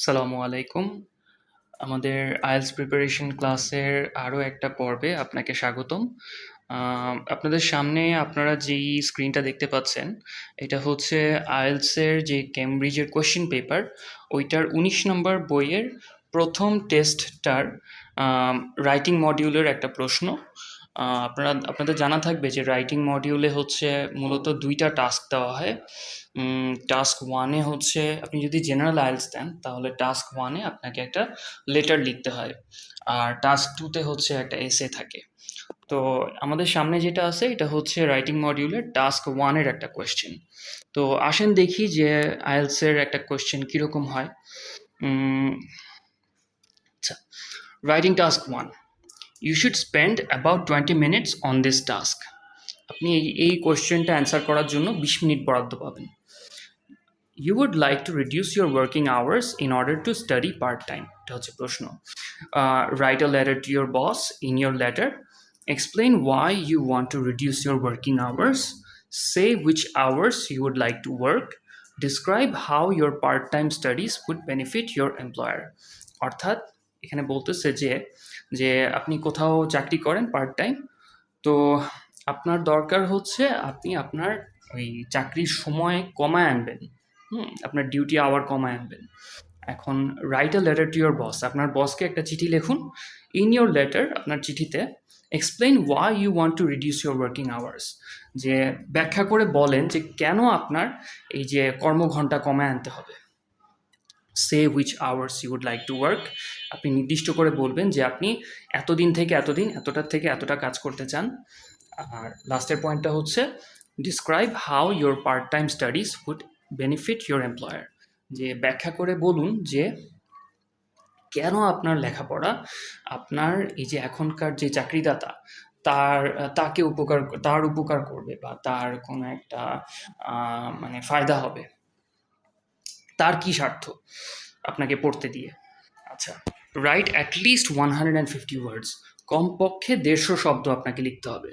আসসালামু আলাইকুম। আমাদের আইএলটিএস প্রিপারেশন ক্লাসের আরও একটা পর্বে আপনাকে স্বাগতম। আপনাদের সামনে আপনারা যেই স্ক্রিনটা দেখতে পাচ্ছেন, এটা হচ্ছে আইএলটিএসের যে কেমব্রিজের কোয়েশ্চেন পেপার, ওইটার ১৯ নম্বর বইয়ের প্রথম টেস্টটার রাইটিং মডিউলের একটা প্রশ্ন। আপনাদের জানা থাকবে যে রাইটিং মডিউলে হচ্ছে মূলত ২টা টাস্ক দেওয়া হয়। টাস্ক 1 এ হচ্ছে আপনি যদি জেনারেল আইএলটিএস দেন তাহলে টাস্ক 1 এ আপনাকে একটা লেটার লিখতে হয়, আর টাস্ক 2 তে হচ্ছে একটা এসে থাকে। তো আমাদের সামনে যেটা আছে এটা হচ্ছে রাইটিং মডিউলের টাস্ক 1 এর একটা কোয়েশ্চেন। তো আসেন দেখি যে আইএলটিএস এর একটা কোয়েশ্চেন কিরকম হয়। আচ্ছা, writing task 1, you should spend about 20 minutes on this task. আপনি এই কোয়েশ্চেনটা অ্যান্সার করার জন্য 20 মিনিট বরাদ্দ পাবেন। You would like to reduce your working hours in order to study part-time. এটা হচ্ছে প্রশ্ন। Write a letter to your boss. In your letter, explain why you want to reduce your working hours. Say which hours you would like to work. Describe how your part-time studies would benefit your employer. অর্থাৎ এখানে বলতেছে যে যে আপনি কোথাও চাকরি করেন part time, তো আপনার দরকার হচ্ছে আপনি আপনার ওই চাকরির সময় কমায় আনবেন। আপনার ডিউটি আওয়ার কমায় আনবেন। এখন write a letter to your boss, আপনার বসকে একটা চিঠি লিখুন। ইন ইয়োর লেটার, আপনার চিঠিতে explain why you want to reduce your working hours, যে ব্যাখ্যা করে বলেন যে কেন আপনার এই যে কর্মঘণ্টা কমায় আনতে হবে। Say which hours you would like to work, আপনি নির্দিষ্ট করে বলবেন যে আপনি এতদিন থেকে এতদিন, এতটার থেকে এতটা কাজ করতে চান। আর লাস্টের পয়েন্টটা হচ্ছে describe how your part time studies would benefit your employer, যে ব্যাখ্যা করে বলুন যে কেন আপনার লেখাপড়া আপনার এই যে এখনকার যে চাকরিদাতা তার উপকার করবে বা তার কোনো একটা মানে ফায়দা হবে, তার কি স্বার্থ আপনাকে পড়তে দিয়ে। আচ্ছা, রাইট অ্যাট লিস্ট 150 ওয়ার্ডস, কমপক্ষে 150 শব্দ আপনাকে লিখতে হবে।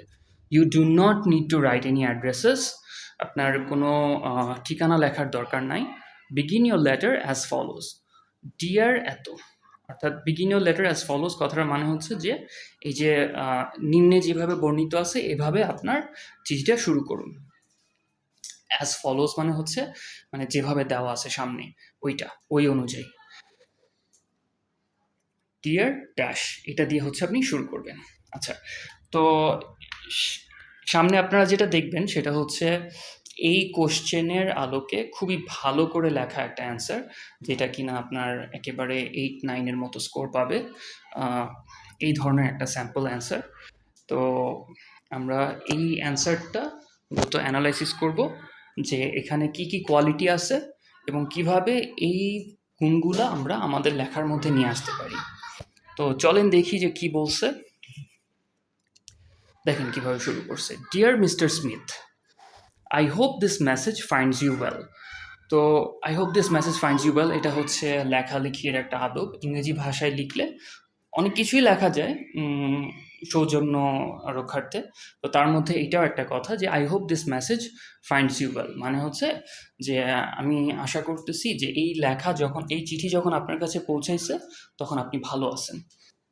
You do not need to write any addresses, আপনার কোনো ঠিকানা লেখার দরকার নাই। Begin your letter as follows, dear এত, অর্থাৎ begin your letter as follows কথাটার মানে হচ্ছে যে এই যে নিম্নে যেভাবে বর্ণিত আছে এভাবে আপনার চিঠিটা শুরু করুন। অ্যাজ ফলোজ মানে হচ্ছে মানে যেভাবে দেওয়া আছে সামনে ওই অনুযায়ী। ডিয়ার ড্যাশ, এটা দিয়ে হচ্ছে আপনি শুরু করবেন। আচ্ছা, তো সামনে আপনারা যেটা দেখবেন সেটা হচ্ছে এই কোশ্চেনের আলোকে খুবই ভালো করে লেখা একটা অ্যান্সার, যেটা কিনা আপনার একেবারে 8-9 মতো স্কোর পাবে। এই ধরনের একটা স্যাম্পল অ্যান্সার। তো আমরা এই অ্যান্সারটা মূলত অ্যানালাইসিস করব যে এখানে কি কি কোয়ালিটি আছে এবং কিভাবে এই গুণগুলা আমরা আমাদের লেখার মধ্যে নিয়ে আসতে পারি। তো চলেন দেখি যে কি বলছে। দেখেন কিভাবে শুরু করছে। Dear Mister Smith, I hope this message finds you well. তো I hope this message finds you well, এটা হচ্ছে লেখালেখির একটা আদব। ইংরেজি ভাষায় লিখলে অনেক কিছুই লেখা যায় সৌজন্য রক্ষার্থে। তো তার মধ্যে এটাও একটা কথা যে I hope this message finds you well, মানে হচ্ছে যে আমি আশা করতেছি যে এই চিঠি যখন আপনার কাছে পৌঁছাইছে তখন আপনি ভালো আছেন।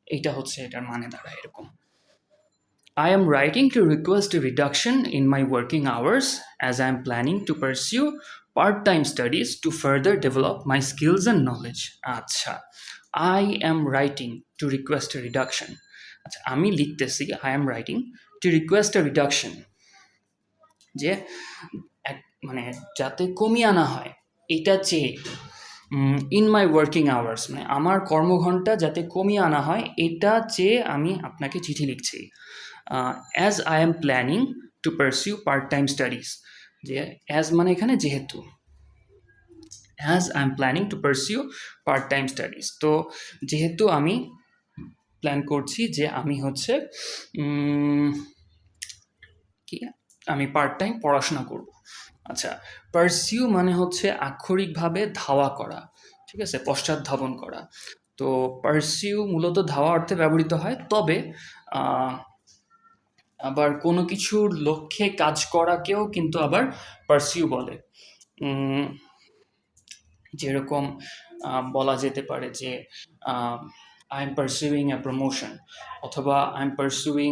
এইটা হচ্ছে এটার মানে দাঁড়ায় এরকম। I am writing to request a reduction in my working hours as I am planning to pursue part-time studies to further develop my skills and knowledge. আচ্ছা, I am writing to request a reduction. আচ্ছা, আমি লিখতেছি I am writing to request a reduction, যে মানে যাতে কমিয়ে আনা হয় এটা চেয়ে। ইন মাই ওয়ার্কিং আওয়ার্স মানে আমার কর্মঘণ্টা যাতে কমিয়ে আনা হয় এটা চেয়ে আমি আপনাকে চিঠি লিখছি। As I am planning to pursue part time studies, যে অ্যাজ মানে এখানে যেহেতু, as I am planning to pursue part time studies, তো যেহেতু আমি প্ল্যান করছি যে আমি হচ্ছে কি আমি পার্ট টাইম পড়াশোনা করব। আচ্ছা, পারসিউ মানে হচ্ছে আক্ষরিকভাবে ধাওয়া করা, ঠিক আছে, পশ্চাৎধাবন করা। তো পারসিউ মূলত ধাওয়া অর্থে ব্যবহৃত হয়, তবে আবার কোনো কিছুর লক্ষ্যে কাজ করাকেও কিন্তু আবার পারসিউ বলে। যেরকম বলা যেতে পারে যে আই এম পারসিউইং এ প্রমোশন, অথবা আই এম পারসিউইং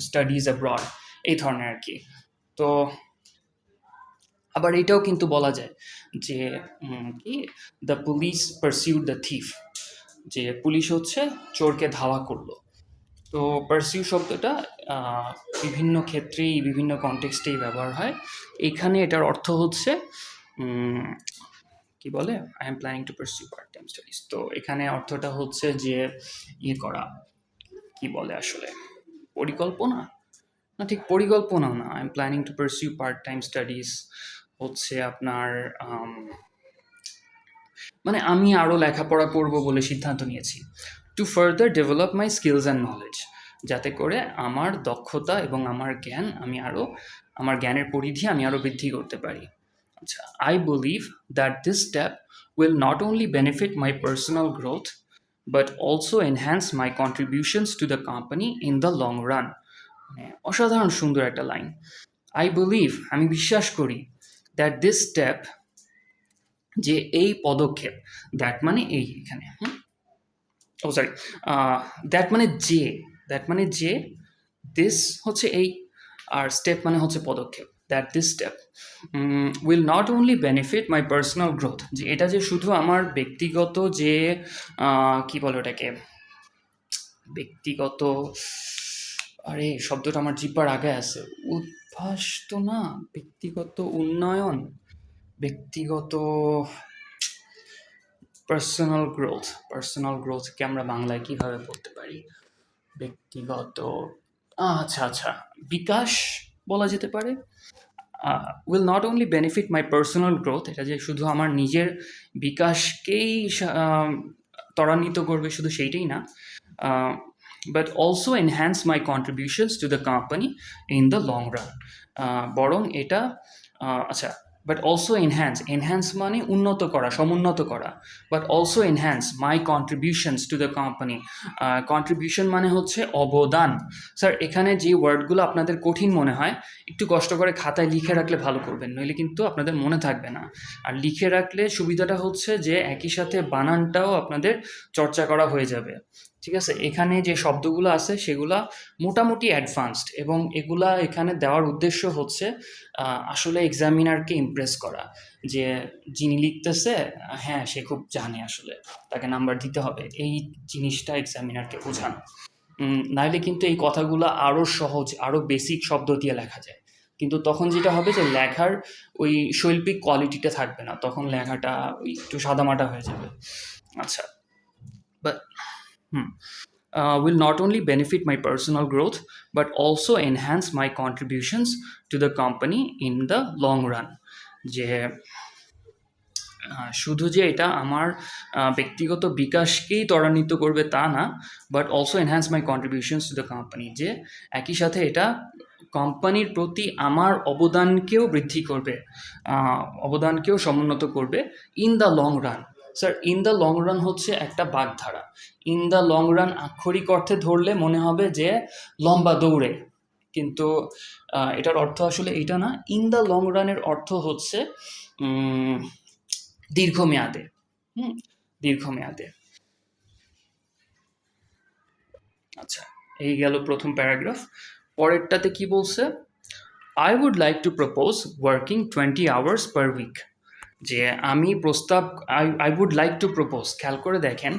স্টাডিজ অ্যাব্রড, এই ধরনের আর কি। তো আবার এটাও কিন্তু বলা যায় যে কি দ্য পুলিশ পারসিউড দ্য থিফ, যে পুলিশ হচ্ছে চোরকে ধাওয়া করলো। তো পারসিউ শব্দটা বিভিন্ন ক্ষেত্রেই বিভিন্ন কনটেক্সটেই ব্যবহার হয়। এখানে এটার অর্থ হচ্ছে কি বলে, I am planning to pursue part time studies. তো এখানে অর্থটা হচ্ছে যে ইয়ে করা, কি বলে আসলে, পরিকল্পনা না, ঠিক পরিকল্পনা না। I am planning to pursue part time studies হচ্ছে আপনার মানে আমি আরও লেখাপড়া করব বলে সিদ্ধান্ত নিয়েছি। Two further develop my skills and knowledge, যাতে করে আমার দক্ষতা এবং আমার জ্ঞান আমার জ্ঞানের পরিধি আমি আরও বৃদ্ধি করতে পারি। আচ্ছা, I believe that this step will not only benefit my personal growth but also enhance my contributions to the company in the long run. মানে অসাধারণ সুন্দর একটা লাইন। আই বিলিভ, আমি বিশ্বাস করি, দ্যাট দিস স্টেপ, যে এই পদক্ষেপ, দ্যাট মানে এই এখানে ও সরি দ্যাট মানে যে, দ্যাট মানে যে, দিস হচ্ছে এই, আর স্টেপ মানে হচ্ছে পদক্ষেপ, that this step will not only benefit my personal growth, যে এটা যে শুধু আমার ব্যক্তিগত যে কি বলে ওটাকে, ব্যক্তিগত, আরে শব্দটা আমার জিহ্বার আগে আছে, উদ্ভাস তো না, ব্যক্তিগত উন্নয়ন, ব্যক্তিগত পার্সোনাল গ্রোথকে আমরা বাংলায় কিভাবে বলতে পারি, ব্যক্তিগত, আচ্ছা আচ্ছা, বিকাশ বলা যেতে পারে। Will not only benefit my personal growth, এটা যে শুধু আমার নিজের বিকাশকেই ত্বরান্বিত করবে শুধু সেইটাই না, but also enhance my contributions to the company in the long run. বরং এটা আচ্ছা, বাট অলসো এনহ্যান্স মানে উন্নত করা, সমুন্নত করা, but also enhance my contributions to the company. Contribution মানে হচ্ছে অবদান। স্যার এখানে যে ওয়ার্ডগুলো আপনাদের কঠিন মনে হয় একটু কষ্ট করে খাতায় লিখে রাখলে ভালো করবেন, নইলে কিন্তু আপনাদের মনে থাকবে না। আর লিখে রাখলে সুবিধাটা হচ্ছে যে একই সাথে বানানটাও আপনাদের চর্চা করা হয়ে যাবে। ঠিক আছে, এখানে যে শব্দগুলো আছে সেগুলা মোটামুটি অ্যাডভান্সড, এবং এগুলা এখানে দেওয়ার উদ্দেশ্য হচ্ছে আসলে এক্সামিনারকে ইমপ্রেস করা, যে যিনি লিখতেছে হ্যাঁ সে খুব জানে, আসলে তাকে নাম্বার দিতে হবে, এই জিনিসটা এক্সামিনারকে বোঝানো। নাইলে কিন্তু এই কথাগুলো আরও সহজ, আরও বেসিক শব্দ দিয়ে লেখা যায়, কিন্তু তখন যেটা হবে যে লেখার ওই শৈল্পিক কোয়ালিটিটা থাকবে না, তখন লেখাটা ওই একটু সাদামাটা হয়ে যাবে। আচ্ছা, but will not only benefit my personal growth but also enhance my contributions to the company in the long run, যে শুধু যে এটা আমার ব্যক্তিগত বিকাশকেই ত্বরান্বিত করবে তা না, but also enhance my contributions to the company, যে একই সাথে এটা কোম্পানির প্রতি আমার অবদানকেও বৃদ্ধি করবে, অবদানকেও সমুন্নত করবে in the long run. Sir in the long run হচ্ছে একটা বাগধারা। ইন দ্য লং রান আক্ষরিক অর্থে ধরলে মনে হবে যে লম্বা দৌড়ে, কিন্তু এটার অর্থ আসলে এটা না। ইন দ্য লং রানের অর্থ হচ্ছে দীর্ঘমেয়াদে, দীর্ঘমেয়াদে। আচ্ছা, এই গেল প্রথম প্যারাগ্রাফ। পরেরটাতে কি বলছে, I would like to propose working 20 hours per week, যে আমি প্রস্তাব, I would like to propose, খেয়াল করে দেখেন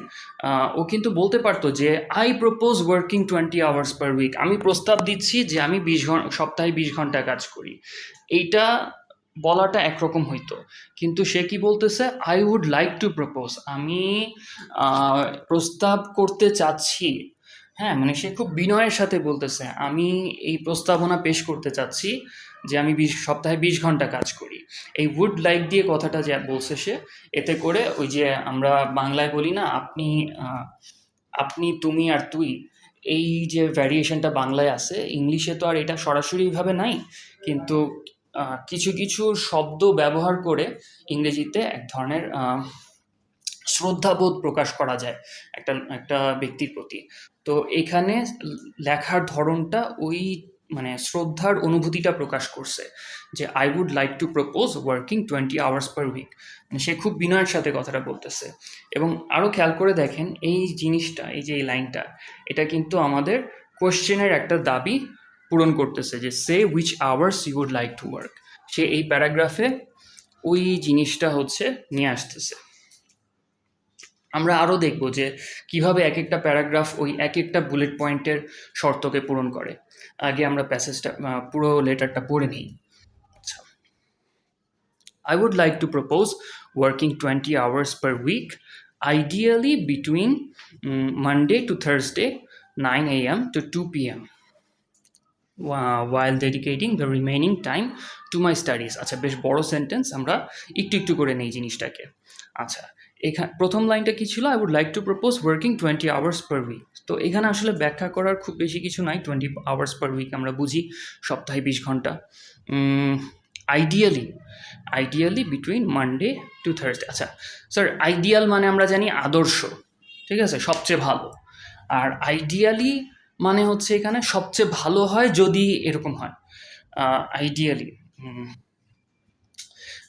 ও কিন্তু বলতে পারতো যে I propose working 20 hours per week, আমি প্রস্তাব দিচ্ছি যে আমি সপ্তাহে 20 ঘন্টা কাজ করি, এইটা বলাটা একরকম হইতো। কিন্তু সে কি বলতেছে, I would like to propose, আমি প্রস্তাব করতে চাচ্ছি। হ্যাঁ, মানে সে খুব বিনয়ের সাথে বলতেছে আমি এই প্রস্তাবনা পেশ করতে চাচ্ছি যে আমি সপ্তাহে 20 ঘন্টা কাজ করি। এই উড লাইক দিয়ে কথাটা যে বলছে সে, এতে করে ওই যে আমরা বাংলায় বলি না আপনি, তুমি আর তুই, এই যে ভ্যারিয়েশনটা বাংলায় আছে, ইংলিশে তো আর এটা সরাসরিভাবে নাই, কিন্তু কিছু কিছু শব্দ ব্যবহার করে ইংরেজিতে এক ধরনের শ্রদ্ধাবোধ প্রকাশ করা যায় একটা ব্যক্তির প্রতি। তো এখানে লেখার ধরনটা ওই মানে শ্রদ্ধার অনুভূতিটা প্রকাশ করছে যে I would like to propose working 20 hours per week. মানে সে খুব বিনয়ের সাথে কথাটা বলতেছে। এবং আরও খেয়াল করে দেখেন এই জিনিসটা, এই যে এই লাইনটা, এটা কিন্তু আমাদের কোয়েশ্চেনের একটা দাবি পূরণ করতেছে যে say which hours you would like to work. সে এই প্যারাগ্রাফে ওই জিনিসটা হচ্ছে নিয়ে আসতেছে। আমরা আরও দেখব যে কিভাবে এক একটা প্যারাগ্রাফ ওই এক একটা বুলেট পয়েন্টের শর্তকে পূরণ করে। আগে আমরা প্যাসেজটা পুরো লেটারটা পড়ে নিই। আচ্ছা, I would like to propose working 20 hours per week, ideally between Monday to Thursday, 9 a.m. to 2 p.m. while dedicating the remaining time to my studies. আচ্ছা, বেশ বড় সেন্টেন্স, আমরা একটু একটু করে নেই জিনিসটাকে। আচ্ছা, এখানে প্রথম লাইনটা কি ছিল? I would like to propose working 20 hours per week. তো এখানে আসলে ব্যাখ্যা করার খুব বেশি কিছু নাই। 20 আওয়ার্স পার উইক আমরা বুঝি সপ্তাহে 20 ঘন্টা। Ideally between Monday to Thursday. আচ্ছা স্যার, আইডিয়াল মানে আমরা জানি আদর্শ, ঠিক আছে, সবচেয়ে ভালো। আর আইডিয়ালি মানে হচ্ছে এখানে সবচেয়ে ভালো হয় যদি এরকম হয়।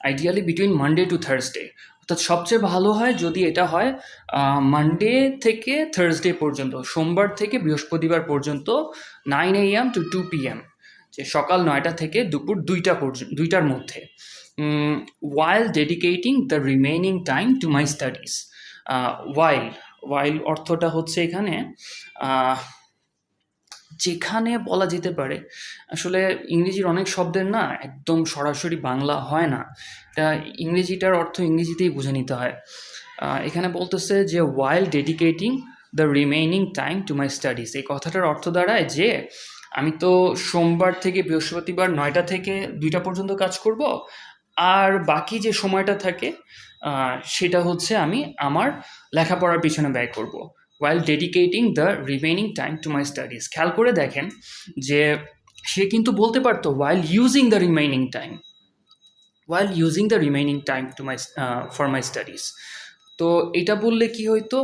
Ideally between Monday to Thursday, অর্থাৎ সবচেয়ে ভালো হয় যদি এটা হয় মানডে থেকে থার্সডে পর্যন্ত, সোমবার থেকে বৃহস্পতিবার পর্যন্ত, 9 a.m. to 2 p.m. যে সকাল 9টা থেকে দুপুর 2টা পর্যন্ত, 2টার মধ্যে। while dedicating the remaining time to my studies. while অর্থটা হচ্ছে এখানে যেখানে বলা যেতে পারে। আসলে ইংরেজির অনেক শব্দের না একদম সরাসরি বাংলা হয় না, এটা ইংরেজিটার অর্থ ইংরেজিতেই বুঝে নিতে হয়। এখানে বলতেছে যে while dedicating the remaining time to my studies, এই কথাটার অর্থ দাঁড়ায় যে আমি তো সোমবার থেকে বৃহস্পতিবার 9টা থেকে 2টা পর্যন্ত কাজ করব, আর বাকি যে সময়টা থাকে সেটা হচ্ছে আমি আমার লেখাপড়ার পিছনে ব্যয় করব। while dedicating the remaining time to my studies, খেয়াল করে দেখেন যে সে কিন্তু বলতে পারতো while using the remaining time to my for my studies। তো এটা বললে কি হইতো,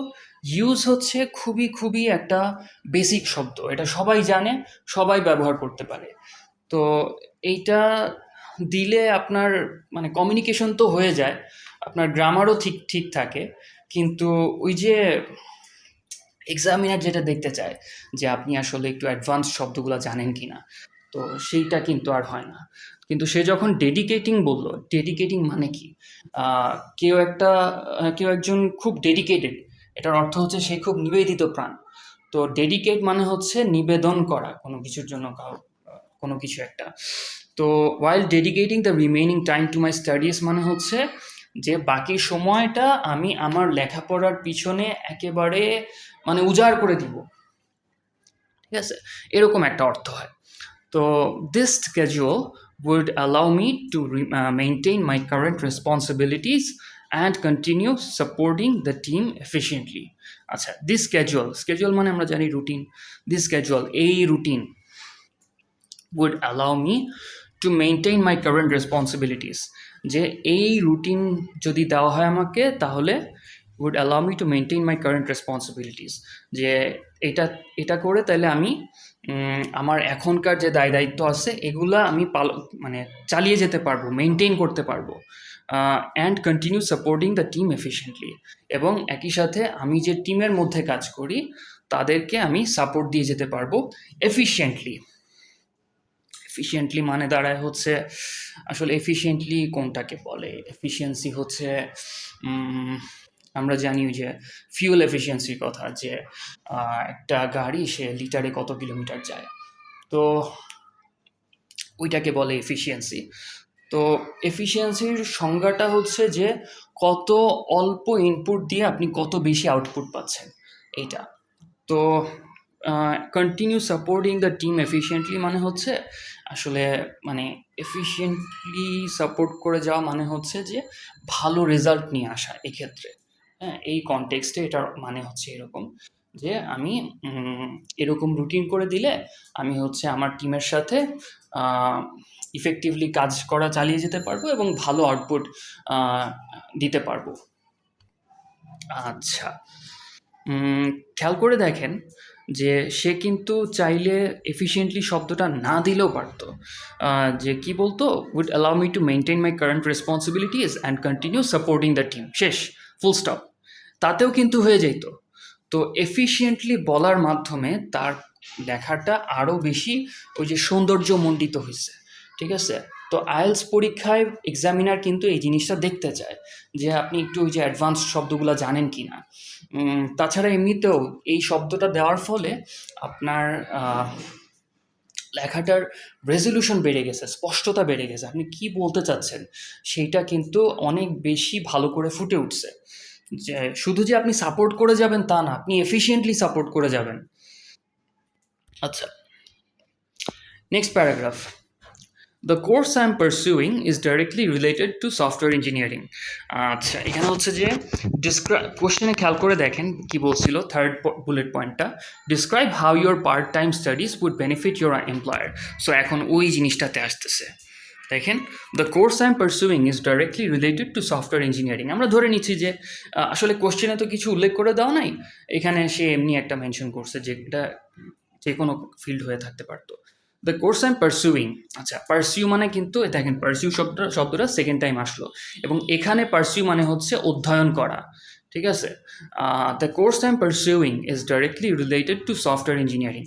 ইউজ হচ্ছে খুবই খুবই একটা বেসিক শব্দ, এটা সবাই জানে, সবাই ব্যবহার করতে পারে। তো এইটা দিলে আপনার মানে কমিউনিকেশন তো হয়ে যায়, আপনার গ্রামারও ঠিক ঠিক থাকে, কিন্তু ওই যে এক্সামিনার যেটা দেখতে চায় যে আপনি আসলে একটু অ্যাডভান্স শব্দগুলো জানেন কি না, তো সেইটা কিন্তু আর হয় না। কিন্তু সে যখন ডেডিকেটিং বলল, ডেডিকেটিং মানে কি? কেউ একজন খুব ডেডিকেটেড, এটার অর্থ হচ্ছে সে খুব নিবেদিত প্রাণ। তো ডেডিকেট মানে হচ্ছে নিবেদন করা কোনো কিছুর জন্য, কোনো কিছু একটা। তো while dedicating the remaining time to my studies মানে হচ্ছে যে বাকি সময়টা আমি আমার লেখাপড়ার পিছনে একেবারে মানে উজাড় করে দিব, ঠিক আছে, এরকম একটা অর্থ হয়। তো this schedule would allow me to maintain my current responsibilities and continue supporting the team efficiently. আচ্ছা, this schedule মানে আমরা জানি রুটিন। this schedule, এই routine would allow me to maintain my current responsibilities, যে এই রুটিন যদি দেওয়া হয় আমাকে তাহলে would allow me to maintain my current responsibilities, যে এটা করে তাহলে আমি আমার এখনকার যে দায় দায়িত্ব আছে এগুলা আমি মানে চালিয়ে যেতে পারবো, মেনটেন করতে পারবো। And continue supporting the team efficiently, এবং একই সাথে আমি যে টিমের মধ্যে কাজ করি তাদেরকে আমি সাপোর্ট দিয়ে যেতে পারবো এফিশিয়েন্টলি। এফিশিয়েন্টলি মানে দাঁড়ায় হচ্ছে, আসলে এফিশিয়েন্টলি কোনটাকে বলে? এফিশিয়েন্সি হচ্ছে আমরা জানি যে ফিউল এফিশিয়েন্সির কথা, যে একটা গাড়ি সে লিটারে কত কিলোমিটার যায়, তো ওইটাকে বলে এফিশিয়েন্সি। তো এফিশিয়েন্সির সংজ্ঞাটা হচ্ছে যে কত অল্প ইনপুট দিয়ে আপনি কত বেশি আউটপুট পাচ্ছেন, এইটা। তো continue supporting the team efficiently মানে হচ্ছে আসলে মানে এফিশিয়েন্টলি সাপোর্ট করে যাওয়া মানে হচ্ছে যে ভালো রেজাল্ট নিয়ে আসা এক্ষেত্রে। হ্যাঁ, এই কনটেক্সটে এটার মানে হচ্ছে এরকম যে আমি এরকম রুটিন করে দিলে আমি হচ্ছে আমার টিমের সাথে ইফেক্টিভলি কাজ করা চালিয়ে যেতে পারবো এবং ভালো আউটপুট দিতে পারবো। আচ্ছা, উম, খেয়াল করে দেখেন যে সে কিন্তু চাইলে এফিশিয়েন্টলি শব্দটা না দিলেও পারতো। যে কি বলতো, would allow me to maintain my current responsibilities and continue supporting the team, শেষ, ফুল স্টপ। তাতেও কিন্তু হয়ে যেত। তো এফিশিয়েন্টলি বলার মাধ্যমে তার লেখাটা আরও বেশি ওই যে সৌন্দর্যমণ্ডিত হয়েছে, ঠিক আছে? তো আইএলস পরীক্ষায় এক্সামিনার কিন্তু এই জিনিসটা দেখতে চায় যে আপনি একটু ওই যে অ্যাডভান্স শব্দগুলো জানেন কি না। তাছাড়া এমনিতেও এই শব্দটা দেওয়ার ফলে আপনার লেখাটার রেজলিউশন বেড়ে গেছে, স্পষ্টতা বেড়ে গেছে, আপনি কি বলতে চাচ্ছেন সেইটা কিন্তু অনেক বেশি ভালো করে ফুটে উঠছে। যে শুধু যে আপনি সাপোর্ট করে যাবেন তা না, আপনি এফিশিয়েন্টলি সাপোর্ট করে যাবেন। আচ্ছা, next paragraph. The course I am pursuing is directly related to software engineering. আচ্ছা, এখানে হচ্ছে যে কোশ্চেনে খেয়াল করে দেখেন কি বলছিল, থার্ড বুলেট পয়েন্টটা, describe how your part time studies would benefit your employer. So এখন ওই জিনিসটাতে আসতেছে। দেখেন, the course I am pursuing is directly related to software engineering. আমরা ধরে নিচ্ছি যে আসলে কোশ্চেনে তো কিছু উল্লেখ করে দেওয়া নাই, এখানে সে এমনি একটা মেনশন করছে যে এটা যে কোনো ফিল্ড হয়ে থাকতে পারতো। The course I am pursuing, আচ্ছা পারসিউ মানে কিন্তু দেখেন পারসিউ শব্দটা সেকেন্ড টাইম আসলো, এবং এখানে পারসিউ মানে হচ্ছে অধ্যয়ন করা, ঠিক আছে? The course I am pursuing is directly related to software engineering,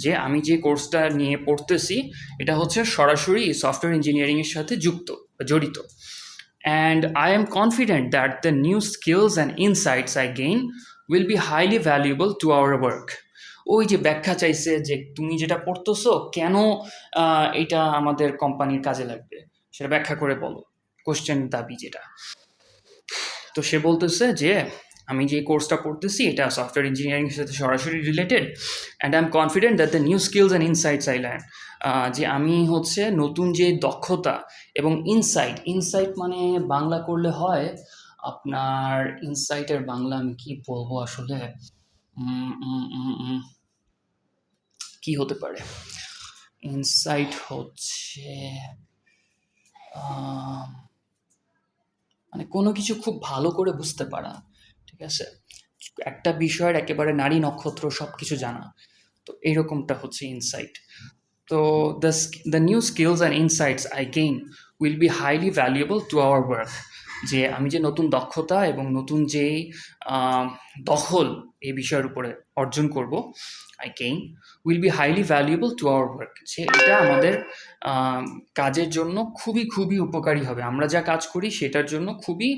যে আমি যে কোর্সটা নিয়ে পড়তেছি এটা হচ্ছে সরাসরি সফটওয়্যার ইঞ্জিনিয়ারিংয়ের সাথে যুক্ত, জড়িত। And I am confident that the new skills and insights I gain will be highly valuable to our work. ওই যে ব্যাখ্যা চাইছে যে তুমি যেটা পড়তেছো কেন এটা আমাদের কোম্পানির কাজে লাগবে, সেটা ব্যাখ্যা করে বলো, কোশ্চেন দাবি যেটা। তো সে বলতেছে যে আমি যে কোর্সটা পড়তেছি এটা সফটওয়্যার ইঞ্জিনিয়ারিংয়ের সাথে সরাসরি related, and I am confident that the new skills and insights I learn, যে আমি হচ্ছে নতুন যে দক্ষতা এবং ইনসাইট, ইনসাইট মানে বাংলা করলে হয় আপনার, ইনসাইটের বাংলা আমি কি বলবো আসলে, উম, উম, উম, উম, কি হতে পারে ইনসাইট হচ্ছে আহ, মানে কোনো কিছু খুব ভালো করে বুঝতে পারা, ঠিক আছে? একটা বিষয়ের একেবারে নারী নক্ষত্র সব কিছু জানা, তো এইরকমটা হচ্ছে ইনসাইট। তো the new skills and insights I gain will be highly valuable to our work, যে আমি যে নতুন দক্ষতা এবং নতুন যেই দখল এই বিষয়ের উপরে অর্জন করব, I gain will be highly valuable to our work, যে এটা আমাদের কাজের জন্য খুবই খুবই উপকারী হবে, আমরা যা কাজ করি সেটার জন্য খুবই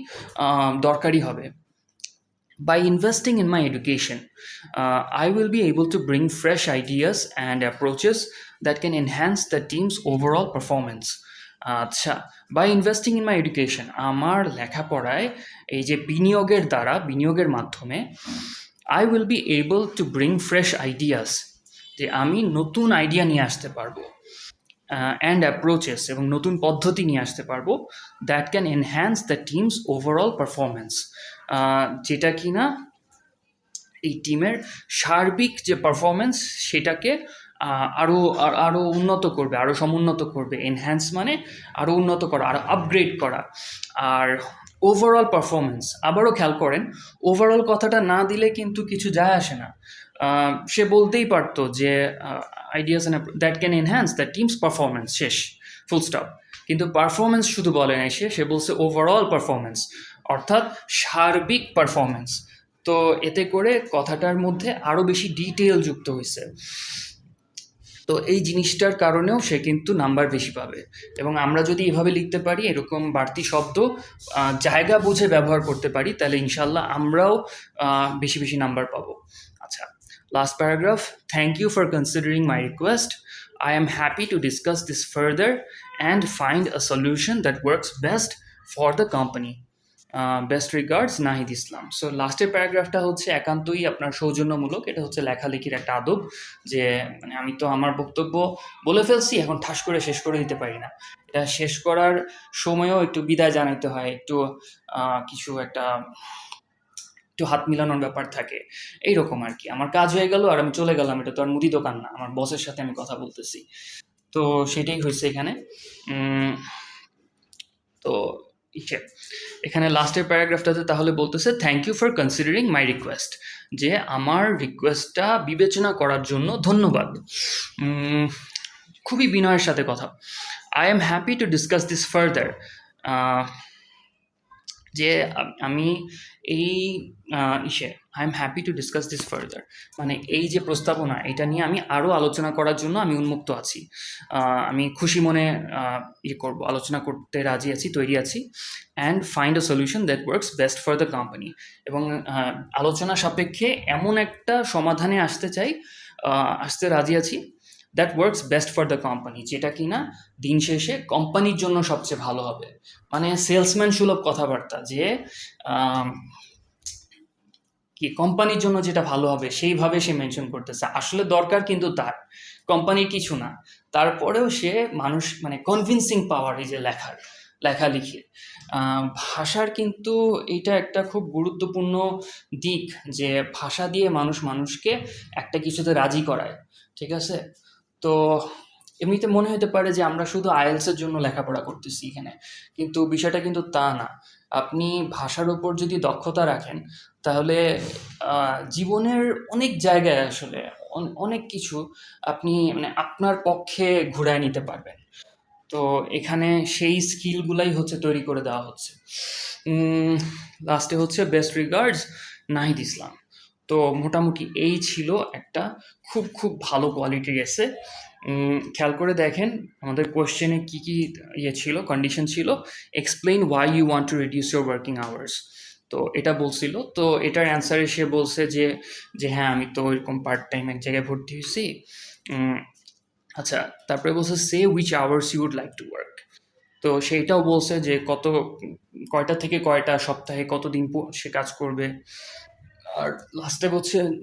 দরকারি হবে। By investing in my education, I will be able to bring fresh ideas and approaches that can enhance the team's overall performance. আচ্ছা, by investing in my education, আমার লেখাপড়ায় এই যে বিনিয়োগের দ্বারা, বিনিয়োগের মাধ্যমে, I will be able to bring fresh ideas, যে আমি নতুন আইডিয়া নিয়ে আসতে পারবো, অ্যান্ড অ্যাপ্রোচেস এবং নতুন পদ্ধতি নিয়ে আসতে পারবো, that can enhance the teams overall performance, যেটা কিনা এই টিমের সার্বিক যে পারফরমেন্স সেটাকে আরও আরও উন্নত করবে, আরও সমুন্নত করবে। এনহ্যান্স মানে আরও উন্নত করা, আরও আপগ্রেড করা। আর ওভারঅল পারফরমেন্স, আবারও খেয়াল করেন, ওভারঅল কথাটা না দিলে কিন্তু কিছু যায় আসে না। সে বলতেই পারতো যে ideas that can enhance the teams performance, শেষ, ফুল স্টপ। কিন্তু পারফরমেন্স শুধু বলে নাই, সে বলছে ওভারঅল পারফরমেন্স, অর্থাৎ সার্বিক পারফরমেন্স। তো এতে করে কথাটার মধ্যে আরও বেশি ডিটেল যুক্ত হয়েছে। তো এই জিনিসটার কারণেও সে কিন্তু নাম্বার বেশি পাবে, এবং আমরা যদি এভাবে লিখতে পারি, এরকম বাড়তি শব্দ জায়গা বুঝে ব্যবহার করতে পারি, তাহলে ইনশাল্লাহ আমরাও বেশি বেশি নাম্বার পাবো। আচ্ছা, last paragraph. Thank you for considering my request. I am happy to discuss this further and find a solution that works best for the company. Best regards, Nahid Islam. So লাস্টের প্যারাগ্রাফটা হচ্ছে একান্তই আপনার সৌজন্যমূলক, এটা হচ্ছে লেখালেখির একটা আদব, যে মানে আমি তো আমার বক্তব্য বলে ফেলছি, এখন ঠাস করে শেষ করে দিতে পারি না, এটা শেষ করার সময়ও একটু বিদায় জানাইতে হয়, একটু কিছু একটা একটু হাত মিলানোর ব্যাপার থাকে, এইরকম আর কি। আমার কাজ হয়ে গেল আর আমি চলে গেলাম, এটা তো আর মুদি দোকান না, আমার বসের সাথে আমি কথা বলতেছি। তো সেটাই হয়েছে এখানে। তো ইসে এখানে লাস্টের প্যারাগ্রাফটাতে তাহলে বলতেছে thank you for considering my request, যে আমার রিকোয়েস্টটা বিবেচনা করার জন্য ধন্যবাদ। খুবই বিনয়ের সাথে কথা। I am happy to discuss this further, যে আমি এই I am happy to discuss this further, মানে এই যে প্রস্তাবনা এটা নিয়ে আমি আরও আলোচনা করার জন্য আমি উন্মুক্ত আছি, আমি খুশি মনে করব, আলোচনা করতে রাজি আছি, তৈরি আছি। And find a solution that works best for the company, এবং আলোচনা সাপেক্ষে এমন একটা সমাধানে আসতে রাজি আছি that works best for the company, যেটা কিনা দিন শেষে কোম্পানির জন্য সবচেয়ে ভালো হবে। মানে সেলসম্যান সুলভ কথাবার্তা, যে কি কোম্পানির জন্য যেটা ভালো হবে সেইভাবে সে মেনশন করতেছে। আসলে দরকার কিন্তু তার কোম্পানির কিছু না, তারপরেও সে মানুষ মানে কনভিনসিং পাওয়ার, এই যে লেখালেখি ভাষার কিন্তু এটা একটা খুব গুরুত্বপূর্ণ দিক, যে ভাষা দিয়ে মানুষকে একটা কিছুতে রাজি করায়, ঠিক আছে? তো এমনিতে মনে হতে পারে যে আমরা শুধু আইএলসের জন্য লেখাপড়া করতেছি এখানে, কিন্তু বিষয়টা কিন্তু তা না। আপনি ভাষার উপর যদি দক্ষতা রাখেন তাহলে জীবনের অনেক জায়গায় আসলে অনেক কিছু আপনি মানে আপনার পক্ষে ঘুরায় নিতে পারবেন। তো এখানে সেই স্কিলগুলাই হচ্ছে তৈরি করে দেওয়া হচ্ছে। লাস্টে হচ্ছে বেস্ট রিগার্ডস নাহিদ ইসলাম। তো মোটামুটি এই ছিল একটা খুব খুব ভালো কোয়ালিটির এসে। খেয়াল করে দেখেন আমাদের কোয়েশ্চেনে কী কী ছিল, কন্ডিশন ছিল। Explain why you want to reduce your working hours, তো এটা বলছিল। তো এটার অ্যান্সারে সে বলছে যে হ্যাঁ আমি তো এরকম পার্ট টাইম এক জায়গায় ভর্তি হয়েছি। আচ্ছা, তারপরে বলছে say which hours you would like to work, তো সেইটাও বলছে যে কয়টা থেকে কয়টা, সপ্তাহে কতদিন সে কাজ করবে। আর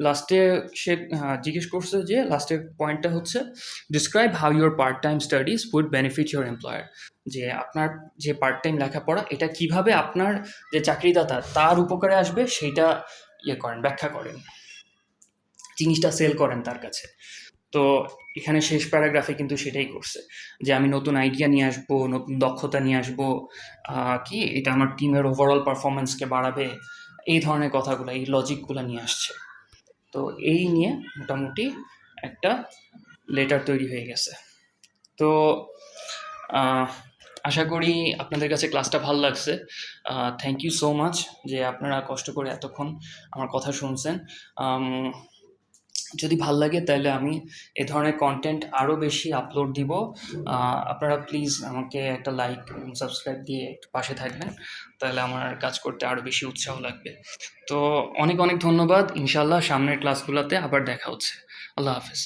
লাস্টে সে জিজ্ঞেস করছে, যে লাস্টের পয়েন্টটা হচ্ছে describe how your part time studies would benefit your employer, যে আপনার যে পার্ট টাইম লেখাপড়া এটা কিভাবে আপনার যে চাকরিদাতা তার উপকারে আসবে সেইটা ব্যাখ্যা করেন, জিনিসটা সেল করেন তার কাছে। তো এখানে শেষ প্যারাগ্রাফে কিন্তু সেটাই করছে, যে আমি নতুন আইডিয়া নিয়ে আসবো, নতুন দক্ষতা নিয়ে আসবো, কি এটা আমার টিমের ওভারঅল পারফরমেন্সকে বাড়াবে, এই ধরনের কথাগুলো, এই লজিকগুলো নিয়ে আসছে। তো এই নিয়ে মোটামুটি একটা লেটার তৈরি হয়ে গেছে। তো আশা করি আপনাদের কাছে ক্লাসটা ভালো লাগছে। থ্যাংক ইউ সো মাচ যে আপনারা কষ্ট করে এতক্ষণ আমার কথা শুনছেন। যদি ভাল লাগে তাহলে আমি এ ধরনের কন্টেন্ট আরও বেশি আপলোড দিব। আপনারা প্লিজ আমাকে একটা লাইক এবং সাবস্ক্রাইব দিয়ে একটু পাশে থাকবেন, তাহলে আমার কাজ করতে আরও বেশি উৎসাহ লাগবে। তো অনেক অনেক ধন্যবাদ। ইনশাল্লাহ সামনের ক্লাসগুলোতে আবার দেখা হচ্ছে। আল্লাহ হাফেজ।